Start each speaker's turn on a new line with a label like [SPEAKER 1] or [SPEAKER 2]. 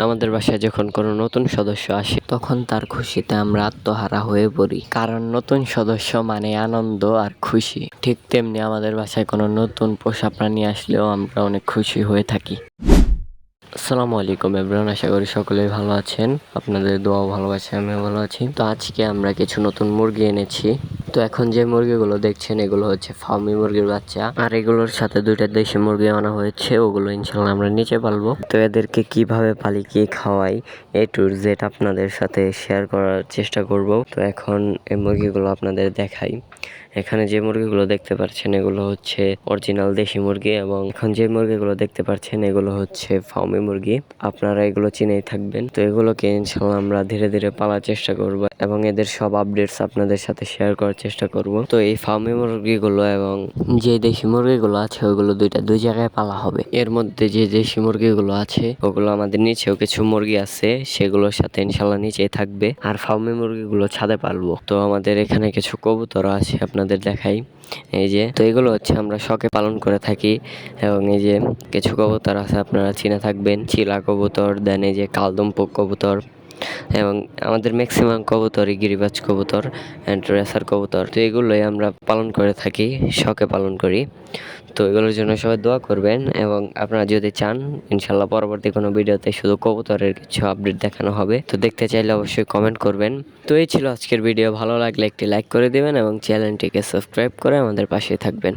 [SPEAKER 1] আমাদের বাসায় যখন কোনো নতুন সদস্য আসে তখন তার খুশিতে আমরা আত্মহারা হয়ে পড়ি, কারণ নতুন সদস্য মানে আনন্দ আর খুশি। ঠিক তেমনি আমাদের বাসায় কোনো নতুন পোষা প্রাণী আসলেও আমরা অনেক খুশি হয়ে থাকি। আসসালামু আলাইকুম এভরিওয়ান, আশা করি সকলেই ভালো আছেন। আপনাদের দোয়া ভালোবাসা আমিও ভালো আছি। তো আজকে আমরা কিছু নতুন মুরগি এনেছি। তো এখন যে মুরগিগুলো দেখছেন এগুলো হচ্ছে ফার্মি মুরগির বাচ্চা, আর এগুলোর সাথে দুইটা দেশি মুরগি আনা হয়েছে। ওগুলো ইনশাল্লাহ আমরা নিচে পালবো। তো এদেরকে কিভাবে পালি, কি খাওয়াই, এ টু জেড আপনাদের সাথে শেয়ার করার চেষ্টা করব। তো এখন এই মুরগিগুলো আপনাদের দেখাই। এখানে যে মুরগিগুলো দেখতে পাচ্ছেন এগুলো হচ্ছে অরিজিনাল দেশি মুরগি, এবং এখন যে মুরগিগুলো দেখতে পাচ্ছেন এগুলো হচ্ছে ফার্মি মুরগি। আপনারা এগুলো চিনেই থাকবেন। তো এগুলোকে ইনশাল্লাহ আমরা ধীরে ধীরে পালার চেষ্টা করব এবং এদের সব আপডেটস আপনাদের সাথে শেয়ার করার চেষ্টা করব। তো এই ফার্মি মুরগিগুলো এবং যে দেশি মুরগিগুলো আছে ওগুলো দুই জায়গায় পালা হবে। এর মধ্যে যে দেশি মুরগিগুলো আছে ওগুলো আমাদের নিচেও কিছু মুরগি আছে, সেগুলোর সাথে ইনশাল্লাহ নিচেই থাকবে, আর ফার্মি মুরগিগুলো ছাদে পালবো। তো আমাদের এখানে কিছু কবুতর আছে, আপনাদের দেখাই। এই যে, তো এগুলো হচ্ছে আমরা শখে পালন করে থাকি। এবং এই যে কিছু কবুতর আছে আপনারা চিনে থাকবেন, চিলা কবুতর, দেন এই যে কালদম্পক কবুতর, এবং আমাদের ম্যাক্সিমাম কবুতরই গিরিবাজ কবুতর অ্যান্ড রেসার কবুতর। তো এগুলোই আমরা পালন করে থাকি, শখে পালন করি। তো এগুলোর জন্য সবাই দোয়া করবেন, এবং আপনারা যদি চান ইনশাল্লাহ পরবর্তী কোনো ভিডিওতে শুধু কবুতরের কিছু আপডেট দেখানো হবে। তো দেখতে চাইলে অবশ্যই কমেন্ট করবেন। তো এই ছিল আজকের ভিডিও। ভালো লাগলে একটি লাইক করে দেবেন এবং চ্যানেলটিকে সাবস্ক্রাইব করে আমাদের পাশে থাকবেন।